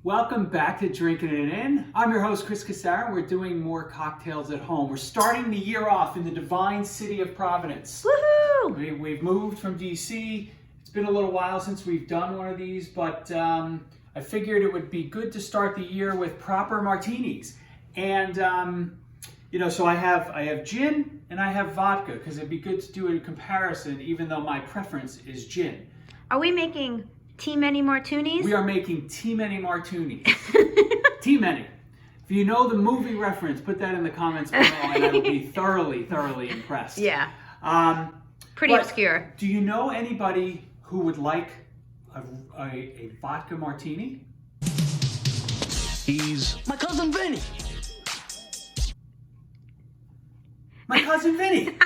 Welcome back to Drinking It In. I'm your host, Chris Cassara. We're doing more cocktails at home. We're starting the year off in the divine city of Providence. Woohoo! We've moved from DC. It's been a little while since we've done one of these, but I figured it would be good to start the year with proper martinis. And so I have gin and I have vodka because it'd be good to do a comparison, even though my preference is gin. Are we making T-Many Martinis? We are making T-Many Martinis. T-Many. If you know the movie reference, put that in the comments below and I will be thoroughly impressed. Yeah. Pretty obscure. Do you know anybody who would like a vodka martini? He's my cousin Vinnie. My cousin Vinnie.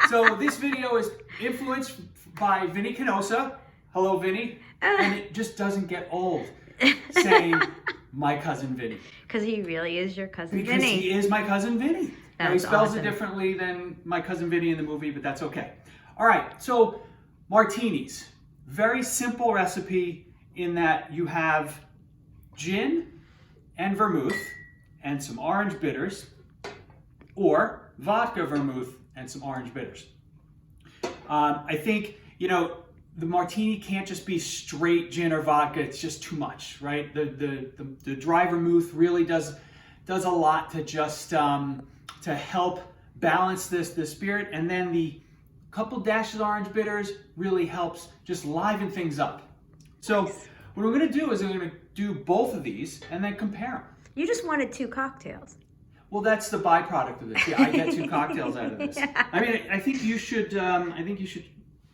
So this video is influenced by Vinnie Canosa. Hello, Vinnie. And it just doesn't get old saying my cousin Vinnie. Because he really is your cousin Because Vinnie. he is my cousin Vinnie. Now, he That's spells awesome. it differently than my cousin Vinnie in the movie, but that's okay. All right, so martinis. Very simple recipe in that you have gin and vermouth and some orange bitters, or vodka vermouth and some orange bitters. I think, the martini can't just be straight gin or vodka. It's just too much, right? The dry vermouth really does a lot to just to help balance the spirit, and then the couple dashes of orange bitters really helps just liven things up. So what we're going to do is we're going to do both of these and then compare them. You just wanted 2 cocktails. Well, that's the byproduct of this. Yeah, I get 2 cocktails out of this. Yeah. I mean, I think you should.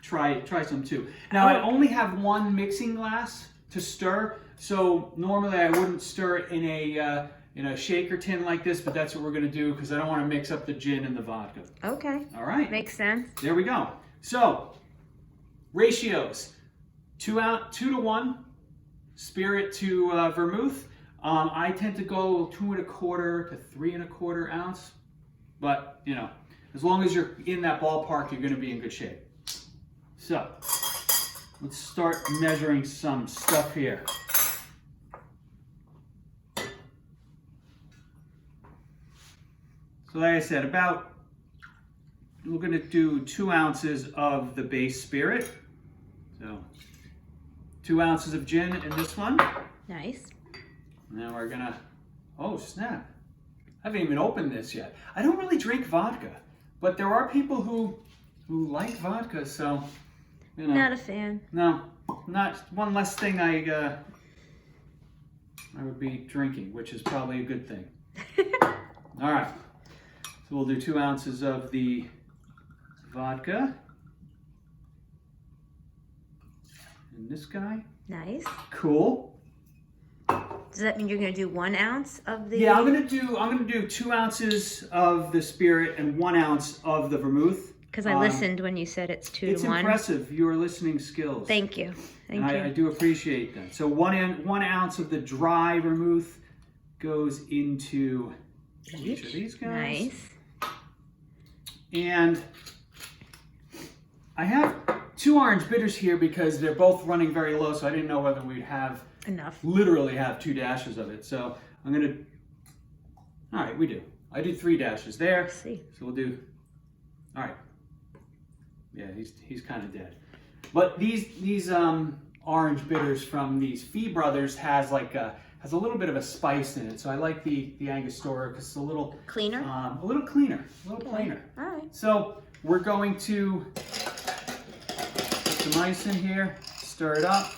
Try some too. Now, I only have 1 mixing glass to stir, so normally I wouldn't stir it in a shaker tin like this, but that's what we're going to do because I don't want to mix up the gin and the vodka. Okay. All right. Makes sense. There we go. So, ratios: 2 to 1, spirit to vermouth. I tend to go 2 1/4 to 3 1/4 ounce, but as long as you're in that ballpark, you're going to be in good shape. So, let's start measuring some stuff here. So like I said, we're going to do 2 ounces of the base spirit. So 2 ounces of gin in this one. Nice. Now we're going to, oh snap. I haven't even opened this yet. I don't really drink vodka, but there are people who like vodka, so, Not a fan. No, not one less thing I would be drinking, which is probably a good thing. All right. So we'll do 2 ounces of the vodka. And this guy. Nice. Cool. Does that mean you're going to do 1 ounce of the... Yeah, I'm gonna do 2 ounces of the spirit and 1 ounce of the vermouth. Because I listened when you said it's 2 It's to 1. impressive, your listening skills. Thank you. Thank And you. I do appreciate that. So 1 ounce of the dry vermouth goes into each of these guys. Nice. And I have 2 orange bitters here because they're both running very low, so I didn't know whether we'd literally have 2 dashes of it. So I'm gonna, all right, we do. I did 3 dashes there. Let's see. So we'll do, all right. Yeah, he's kind of dead. But these orange bitters from these Fee Brothers has a little bit of a spice in it. So I like the Angostura because it's a little Cleaner? a little cleaner, a little plainer. All right. So we're going to put some ice in here, stir it up.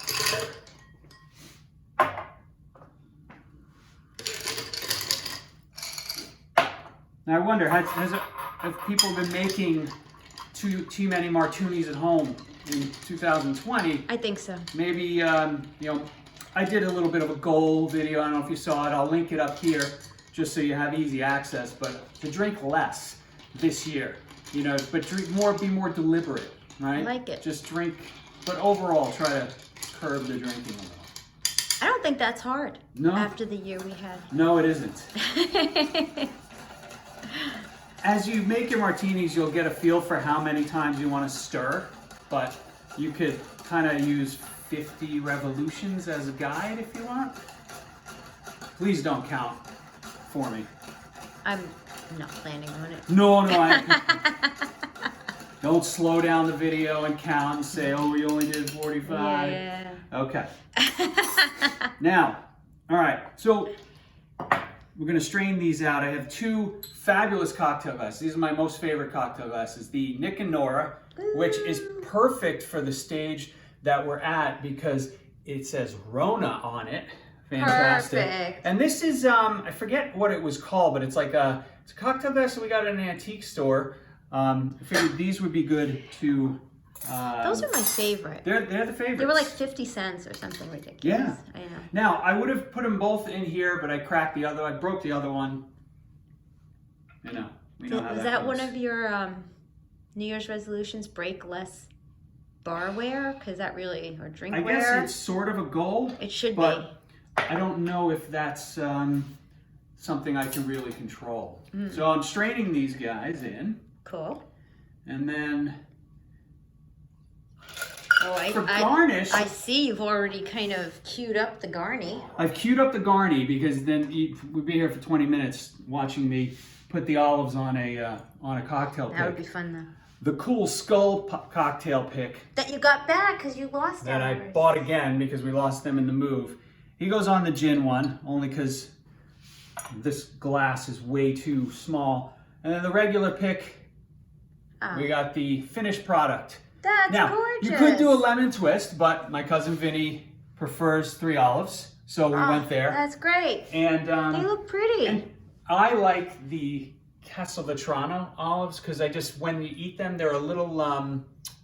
Now I wonder, have people been making too many martinis at home in 2020? I think so. Maybe, I did a little bit of a goal video. I don't know if you saw it. I'll link it up here just so you have easy access. But to drink less this year, but drink more, be more deliberate, right? I like it. Just drink, but overall, try to curb the drinking a little. I don't think that's hard. No. After the year we had. No, it isn't. As you make your martinis, you'll get a feel for how many times you want to stir, but you could kind of use 50 revolutions as a guide if you want. Please don't count for me. I'm not planning on it. No, don't slow down the video and count and say, oh, we only did 45. Yeah. Okay. Now, all right, so we're gonna strain these out. I have two fabulous cocktail glasses. These are my most favorite cocktail glasses. The Nick and Nora, which is perfect for the stage that we're at because it says Rona on it. Fantastic. Perfect. And this is, I forget what it was called, but it's like it's a cocktail glass that we got at an antique store. I figured these would be good to... Those are my favorite. They're the favorites. They were like 50 cents or something ridiculous. Yeah. I know. Now, I would have put them both in here, but I cracked the other. I broke the other one. You know, we know how Is that that goes. one of your New Year's resolutions? Break less barware? Because that really, or drinkware? I guess it's sort of a goal. It should be. But I don't know if that's something I can really control. So I'm straining these guys in. Cool. And then Oh, for garnish, I see you've already kind of queued up the garni. I've queued up the garni because then we'd be here for 20 minutes watching me put the olives on a cocktail pick. That would be fun though. The cool skull cocktail pick That you got back because you lost that I ours. bought again because we lost them in the move. He goes on the gin one only because this glass is way too small. And then the regular pick, we got the finished product. That's Now, gorgeous. you could do a lemon twist, but my cousin Vinnie prefers 3 olives, so we went there. That's great. And They look pretty. and I like the Castelvetrano olives because when you eat them, they're a little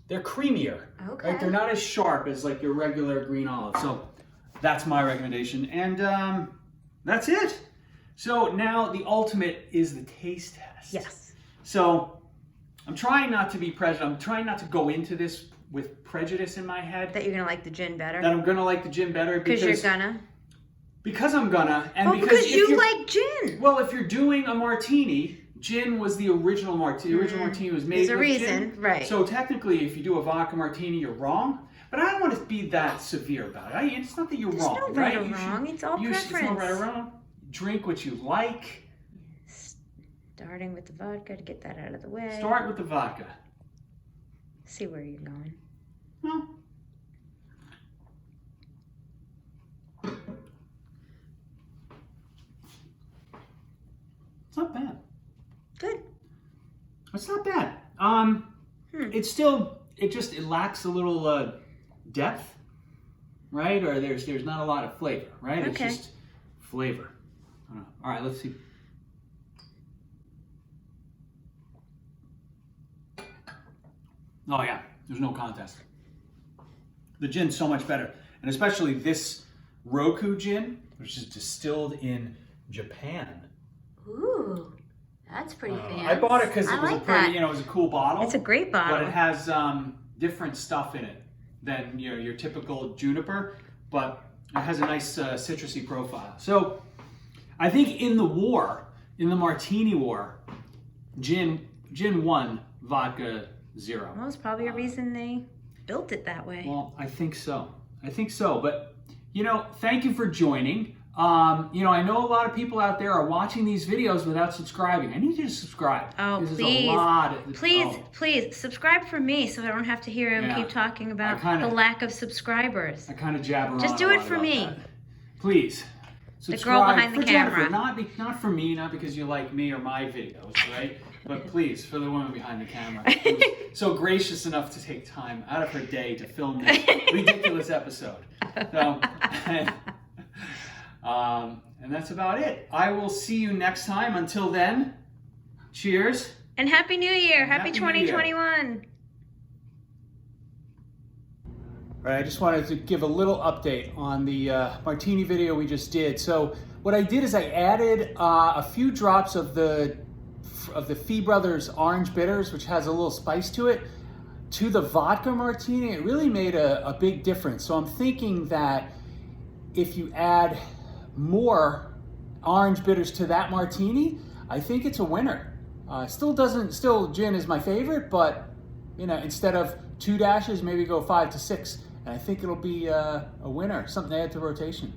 they're creamier. Okay. Right? They're not as sharp as like your regular green olive. So that's my recommendation, and that's it. So now the ultimate is the taste test. Yes. So I'm trying not to be prejudiced. I'm trying not to go into this with prejudice in my head. That you're going to like the gin better? That I'm going to like the gin better Because you're gonna? Because I'm gonna. And Well, because because you like gin. Well, if you're doing a martini, gin was the original martini. The original martini was made There's a with reason, gin. right. So technically, if you do a vodka martini, you're wrong. But I don't want to be that severe about it. It's not that you're wrong, no right or You should- wrong. It's all It's preference. not right or wrong. Drink what you like. Starting with the vodka to get that out of the way. Start with the vodka. See where you're going. Well, it's not bad. Good. It's not bad. It's still, it lacks a little depth, right? Or there's not a lot of flavor, right? Okay. It's just flavor. All right, let's see. Oh yeah, there's no contest. The gin's so much better. And especially this Roku gin, which is distilled in Japan. Ooh, that's pretty fancy. I bought it because it I was like a pretty, that. it was a cool bottle. It's a great bottle. But it has different stuff in it than your typical juniper, but it has a nice citrusy profile. So I think in the Martini war, gin won, vodka 0. Well, it's probably a reason they built it that way. Well, I think so. But, thank you for joining. I know a lot of people out there are watching these videos without subscribing. I need you to subscribe. Oh, This is please. a lot. Please, subscribe for me so I don't have to hear him Yeah. keep talking about kinda- the lack of subscribers. I kind of jabber on. Just do a it lot for about me. that. Please. The girl Subscribe behind the for Jennifer, camera. not for me, not because you like me or my videos, right? But please, for the woman behind the camera, who's so gracious enough to take time out of her day to film this ridiculous episode. So, and that's about it. I will see you next time. Until then, cheers. And Happy New Year. Happy Happy New Year. 2021. All right, I just wanted to give a little update on the martini video we just did. So what I did is I added a few drops of the Fee Brothers Orange Bitters, which has a little spice to it, to the vodka martini. It really made a big difference. So I'm thinking that if you add more orange bitters to that martini, I think it's a winner. Still gin is my favorite, but instead of 2 dashes, maybe go 5 to 6. And I think it'll be a winner, something to add to rotation.